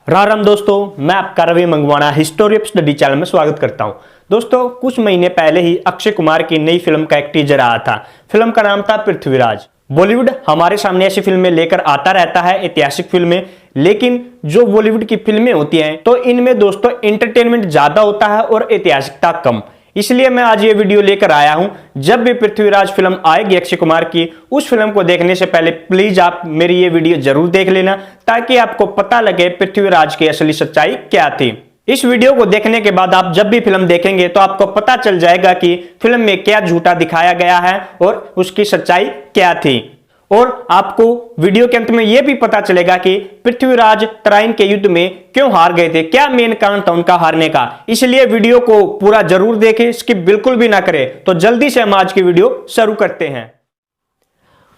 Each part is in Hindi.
राम दोस्तों, मैं आपका रवि मंगवाना हिस्टोरी ऑफ स्टडी चैनल में स्वागत करता हूं। दोस्तों, कुछ महीने पहले ही अक्षय कुमार की नई फिल्म का एक टीजर आया था। फिल्म का नाम था पृथ्वीराज। बॉलीवुड हमारे सामने ऐसी फिल्में लेकर आता रहता है, ऐतिहासिक फिल्में, लेकिन जो बॉलीवुड की फिल्में होती हैं तो इनमें दोस्तों एंटरटेनमेंट ज्यादा होता है और ऐतिहासिकता कम। इसलिए मैं आज ये वीडियो लेकर आया हूं। जब भी पृथ्वीराज फिल्म आएगी अक्षय कुमार की, उस फिल्म को देखने से पहले प्लीज आप मेरी ये वीडियो जरूर देख लेना, ताकि आपको पता लगे पृथ्वीराज की असली सच्चाई क्या थी। इस वीडियो को देखने के बाद आप जब भी फिल्म देखेंगे तो आपको पता चल जाएगा कि फिल्म में क्या झूठा दिखाया गया है और उसकी सच्चाई क्या थी। और आपको वीडियो के अंत में यह भी पता चलेगा कि पृथ्वीराज तराइन के युद्ध में क्यों हार गए थे, क्या मेन कारण था उनका हारने का। इसलिए वीडियो को पूरा जरूर देखें, स्किप बिल्कुल भी ना करें। तो जल्दी से हम आज की वीडियो शुरू करते हैं।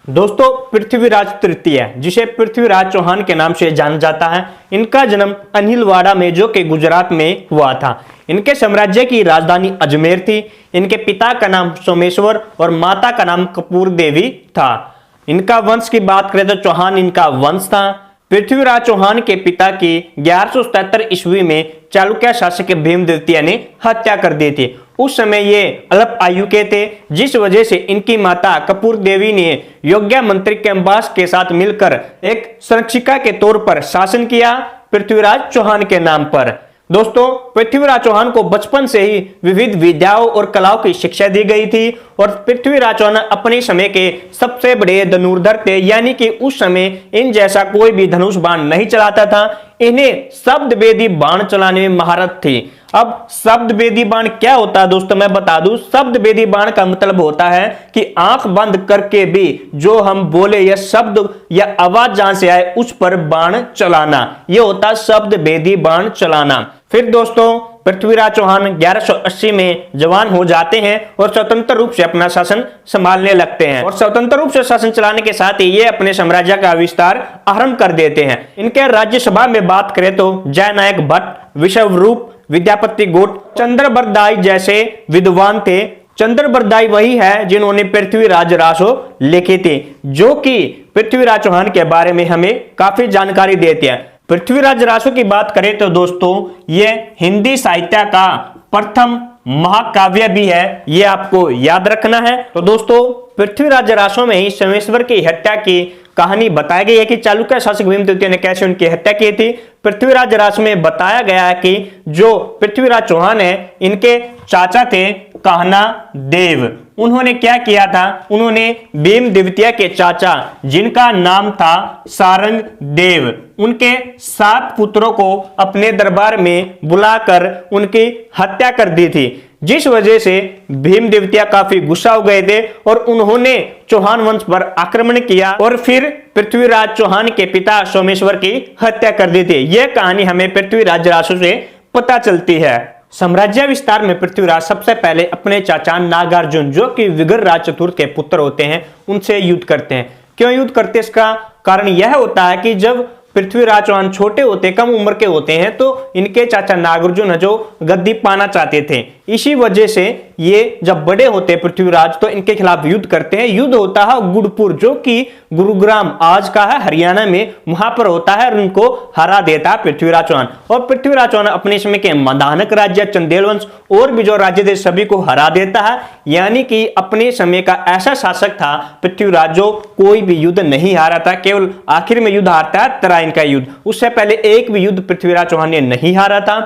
दोस्तों, पृथ्वीराज तृतीय, जिसे पृथ्वीराज चौहान के नाम से जाना जाता है, इनका जन्म अनिलवाड़ा में, जो कि गुजरात में हुआ था। इनके साम्राज्य की राजधानी अजमेर थी। इनके पिता का नाम सोमेश्वर और माता का नाम कपूर देवी था। इनका वंश की बात करें तो चौहान इनका वंश था। पृथ्वीराज चौहान के पिता की 1177 ईस्वी में चालुक्य शासक भीम द्वितीय ने हत्या कर दी थी। उस समय ये अल्प आयु के थे, जिस वजह से इनकी माता कपूर देवी ने योग्य मंत्री कैम्बास के साथ मिलकर एक संरक्षिका के तौर पर शासन किया पृथ्वीराज चौहान के नाम पर। दोस्तों, पृथ्वीराज चौहान को बचपन से ही विविध विद्याओं और कलाओं की शिक्षा दी गई थी और पृथ्वीराज चौहान अपने समय के सबसे बड़े धनुर्धर थे, यानी कि उस समय इन जैसा कोई भी धनुष बाण नहीं चलाता था। इन्हें शब्द वेदी बाण चलाने में महारत थी। अब शब्द वेदी बाण क्या होता है दोस्तों, मैं बता दूं। शब्द वेदी बाण का मतलब होता है कि आंख बंद करके भी जो हम बोले या शब्द या आवाज जहां से आए उस पर बाण चलाना, यह होता है शब्द वेदी बाण चलाना। फिर दोस्तों, पृथ्वीराज चौहान 1180 में जवान हो जाते हैं और स्वतंत्र रूप से अपना शासन संभालने लगते हैं। और स्वतंत्र रूप से शासन चलाने के साथ ही ये अपने साम्राज्य का विस्तार आरंभ कर देते हैं। इनके राज्यसभा में बात करें तो जयनायक भट्ट, विश्वरूप, विद्यापति गोट, चंद्रबरदाई जैसे विद्वान थे। चंद्रबरदाई वही है जिन्होंने पृथ्वीराज रासो लिखे थे, जो कि पृथ्वीराज चौहान के बारे में हमें काफी जानकारी देते हैं। पृथ्वीराज रासो की बात करें तो दोस्तों, ये हिंदी साहित्य का प्रथम महाकाव्य भी है, ये आपको याद रखना है। तो दोस्तों, पृथ्वीराज रासो में ही सोमेश्वर की हत्या की कहानी बताई गई है कि चालुक्य शासक भीम द्वितीय ने कैसे उनकी हत्या की थी। पृथ्वीराज रासो में बताया गया है कि जो पृथ्वीराज चौहान है, इनके चाचा थे कहना देव। उन्होंने क्या किया था, उन्होंने भीम द्वितीय के चाचा, जिनका नाम था सारंग देव, उनके 7 पुत्रों को अपने दरबार में बुलाकर उनकी हत्या कर दी थी, जिस वजह से भीम द्वितीय काफी गुस्सा हो गए थे और उन्होंने चौहान वंश पर आक्रमण किया और फिर पृथ्वीराज चौहान के पिता सोमेश्वर की हत्या कर दी थी। यह कहानी हमें पृथ्वीराज रासो से पता चलती है। साम्राज्य विस्तार में पृथ्वीराज सबसे पहले अपने चाचा नागार्जुन, जो कि विग्रहराज चतुर्थ के पुत्र होते हैं, उनसे युद्ध करते हैं। क्यों युद्ध करते, इसका कारण यह होता है कि जब पृथ्वीराज चौहान छोटे होते, कम उम्र के होते हैं, तो इनके चाचा नागार्जुन है जो गद्दी पाना चाहते थे। इसी वजह से ये जब बड़े होते पृथ्वीराज तो इनके खिलाफ युद्ध करते हैं। युद्ध होता है गुड़पुर, जो कि गुरुग्राम आज का है हरियाणा में, वहां पर होता है और उनको हरा देता है पृथ्वीराज चौहान। और पृथ्वीराज चौहान अपने समय के मदानक राज्य, चंदेल वंश और भी जो राज्य थे सभी को हरा देता है। यानी कि अपने समय का ऐसा शासक था पृथ्वीराज जो कोई भी युद्ध नहीं हारा था, केवल आखिर में युद्ध हारता है तराइन का युद्ध। उससे पहले एक भी युद्ध पृथ्वीराज चौहान ने नहीं हारा था।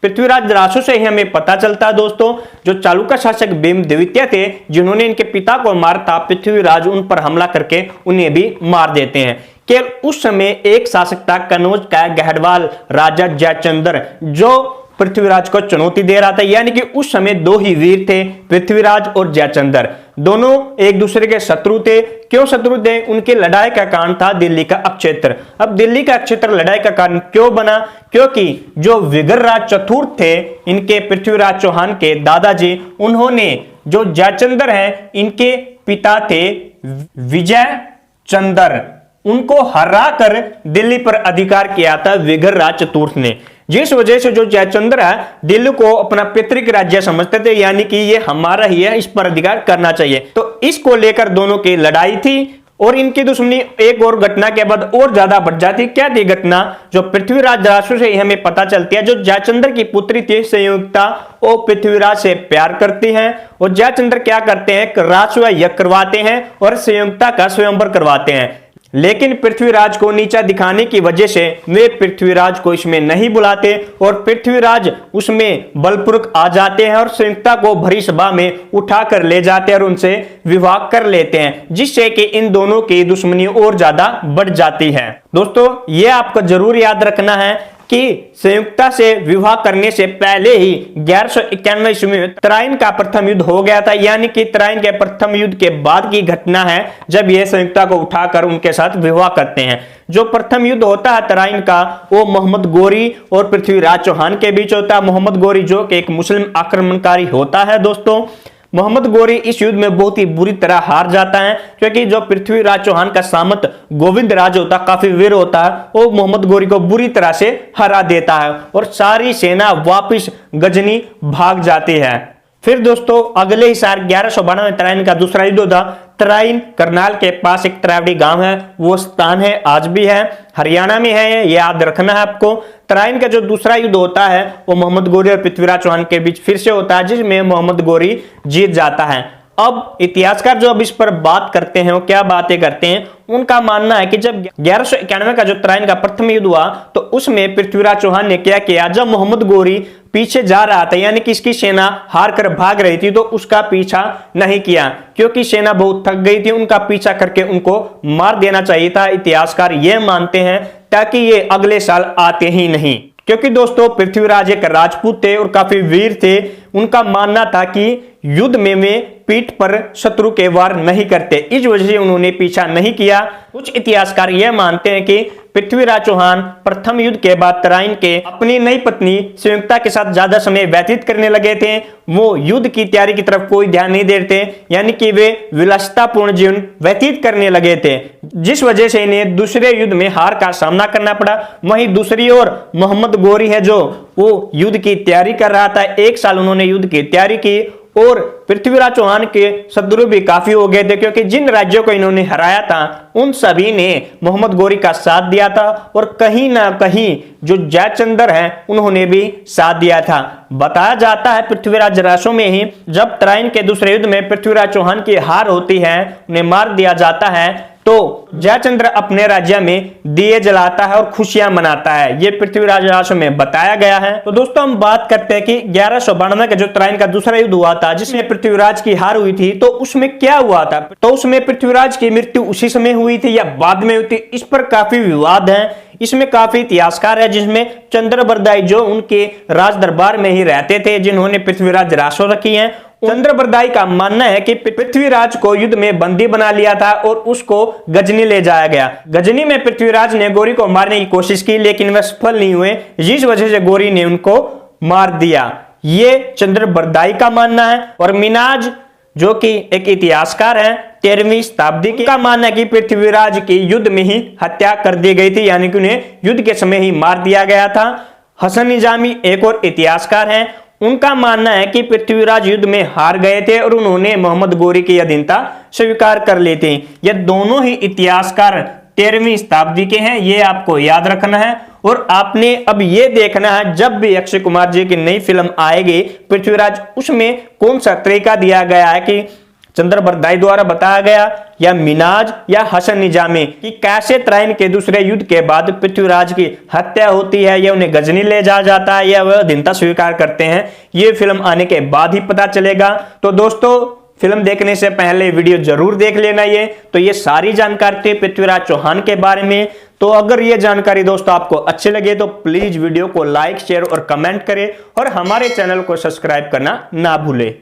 पृथ्वीराज रासो से ही हमें पता चलता है दोस्तों, जो चालुक्य शासक भीम द्वितीय थे, जिन्होंने इनके पिता को मारा था, पृथ्वीराज उन पर हमला करके उन्हें भी मार देते हैं। केवल उस समय एक शासक था कनौज का गहडवाल राजा जयचंद्र, जो पृथ्वीराज को चुनौती दे रहा था। यानी कि उस समय 2 ही वीर थे, पृथ्वीराज और जयचंद्र। दोनों एक दूसरे के शत्रु थे। क्यों शत्रु थे, उनकी लड़ाई का कारण था दिल्ली का अक्षेत्र। अब दिल्ली का अक्षेत्र लड़ाई का कारण क्यों बना, क्योंकि जो विग्रहराज चतुर्थ थे, इनके पृथ्वीराज चौहान के दादाजी, उन्होंने जो जयचंद्र हैं, इनके पिता थे विजय चंद्र, उनको हरा कर दिल्ली पर अधिकार किया था विग्रहराज चतुर्थ ने। जिस वजह से जो जयचंद्र है, दिल्ली को अपना पैतृक राज्य समझते थे, यानी कि ये हमारा ही है, इस पर अधिकार करना चाहिए। तो इसको लेकर दोनों की लड़ाई थी और इनकी दुश्मनी एक और घटना के बाद और ज्यादा बढ़ जाती। क्या थी घटना जो पृथ्वीराज जरासु से हमें पता चलती है। जो जयचंद्र की पुत्री थी संयुक्ता, वो पृथ्वीराज से प्यार करती हैं और जयचंद्र क्या करते हैं, राजसूय यज्ञ करवाते हैं और संयुक्ता का स्वयंवर करवाते हैं। लेकिन पृथ्वीराज को नीचा दिखाने की वजह से वे पृथ्वीराज को इसमें नहीं बुलाते और पृथ्वीराज उसमें बलपूर्वक आ जाते हैं और संयुक्ता को भरी सभा में उठाकर ले जाते हैं और उनसे विवाह कर लेते हैं, जिससे कि इन दोनों की दुश्मनी और ज्यादा बढ़ जाती है। दोस्तों ये आपको जरूर याद रखना है कि संयुक्ता से विवाह करने से पहले ही 1191 ईस्वी में तराइन का प्रथम युद्ध हो गया था। यानी कि तराइन के प्रथम युद्ध के बाद की घटना है जब ये संयुक्ता को उठाकर उनके साथ विवाह करते हैं। जो प्रथम युद्ध होता है तराइन का, वो मोहम्मद गोरी और पृथ्वीराज चौहान के बीच होता है। मोहम्मद गोरी जो कि एक मुस्लिम आक्रमणकारी होता है। दोस्तों मोहम्मद गोरी इस युद्ध में बहुत ही बुरी तरह हार जाता है, क्योंकि जो पृथ्वीराज चौहान का सामंत गोविंद राज होता, काफी वीर होता है, वो मोहम्मद गोरी को बुरी तरह से हरा देता है और सारी सेना वापस गजनी भाग जाती है। फिर दोस्तों अगले ही साल 1192 में तराइन का दूसरा युद्ध होता। तराइन करनाल के पास एक तरावड़ी गांव है, वो स्थान है आज भी है, हरियाणा में है, ये याद रखना है आपको। तराइन का जो दूसरा युद्ध होता है वो मोहम्मद गोरी और पृथ्वीराज चौहान के बीच फिर से होता है, जिसमें मोहम्मद गोरी जीत जाता है। अब इतिहासकार जो अब इस पर बात करते हैं वो क्या बातें करते हैं, उनका मानना है कि जब 1191 का जो तराइन का प्रथम युद्ध हुआ तो उसमें पृथ्वीराज चौहान ने क्या किया, जब मोहम्मद गोरी पीछे जा रहा था, यानी कि इसकी सेना हार कर भाग रही थी, तो उसका पीछा नहीं किया, क्योंकि सेना बहुत थक गई थी। उनका पीछा करके उनको मार देना चाहिए था, इतिहासकार ये मानते हैं, ताकि ये अगले साल आते ही नहीं। क्योंकि दोस्तों पृथ्वीराज एक राजपूत थे और काफी वीर थे। उनका मानना था कि युद्ध में वे पीठ पर शत्रु के वार नहीं करते, इस वजह से उन्होंने पीछा नहीं किया। कुछ इतिहासकार यह मानते हैं कि पृथ्वीराज चौहान प्रथम युद्ध के बाद तराइन के अपनी नई पत्नी संयुक्ता के साथ ज्यादा समय व्यतीत करने लगे थे। वो युद्ध की तैयारी की तरफ कोई ध्यान नहीं देते, यानी कि वे विलासितापूर्ण जीवन व्यतीत करने लगे थे, जिस वजह से इन्हें दूसरे युद्ध में हार का सामना करना पड़ा। वहीं दूसरी ओर मोहम्मद गोरी है जो वो युद्ध की तैयारी कर रहा था। एक साल उन्होंने युद्ध की तैयारी की और पृथ्वीराज चौहान के शत्रु भी काफी हो गए थे, क्योंकि जिन राज्यों को इन्होंने हराया था उन सभी ने मोहम्मद गोरी का साथ दिया था और कहीं ना कहीं जो जयचंद्र हैं उन्होंने भी साथ दिया था। बताया जाता है पृथ्वीराज जरासु में ही जब तराइन के दूसरे युद्ध में पृथ्वीराज चौहान की हार होती है, उन्हें मार दिया जाता है, तो जयचंद्र अपने राज्य में दिए जलाता है और खुशियां मनाता है। ये पृथ्वीराज जरासु में बताया गया है। तो दोस्तों हम बात करते हैं कि 1192 का जो तराइन का दूसरा युद्ध हुआ था, जिसमें पृथ्वीराज की हार हुई थी, तो उसमें क्या हुआ था, तो उसमें पृथ्वीराज की मृत्यु उसी समय हुई थी या बाद में हुई थी, इस पर काफी विवाद है। इसमें काफी इतिहासकार है, जिसमें चंद्रबरदाई जो उनके राज दरबार में ही रहते थे, जिन्होंने पृथ्वीराज जरासु रखी है, चंद्रबरदाई का मानना है कि पृथ्वीराज को युद्ध में बंदी बना लिया था और उसको गजनी ले जाया गया। गजनी में पृथ्वीराज ने गोरी को मारने की कोशिश की, लेकिन वह सफल नहीं हुए, जिस वजह से गोरी ने उनको मार दिया। ये चंद्रबरदाई का मानना है। और मिनाज जो कि एक इतिहासकार है 13वीं शताब्दी का मानना है कि पृथ्वीराज की युद्ध में ही हत्या कर दी गई थी, यानी कि उन्हें युद्ध के समय ही मार दिया गया था। हसन निजामी एक और इतिहासकार हैं, उनका मानना है कि पृथ्वीराज युद्ध में हार गए थे और उन्होंने मोहम्मद गोरी की अधीनता स्वीकार कर ली थी। ये दोनों ही इतिहासकार 13वीं शताब्दी के हैं, ये आपको याद रखना है। और आपने अब ये देखना है जब भी अक्षय कुमार जी की नई फिल्म आएगी पृथ्वीराज, उसमें कौन सा तरीका दिया गया है कि चंद्रबरदाई द्वारा बताया गया या मिनाज या हसन निजामी, कि कैसे तराइन के दूसरे युद्ध के बाद पृथ्वीराज की हत्या होती है या उन्हें गजनी ले जाया जाता है या वह अधीनता स्वीकार करते हैं, ये फिल्म आने के बाद ही पता चलेगा। तो दोस्तों फिल्म देखने से पहले वीडियो जरूर देख लेना। ये सारी जानकारी थी पृथ्वीराज चौहान के बारे में। तो अगर ये जानकारी दोस्तों आपको अच्छी लगे तो प्लीज वीडियो को लाइक, शेयर और कमेंट करें और हमारे चैनल को सब्सक्राइब करना ना भूलें।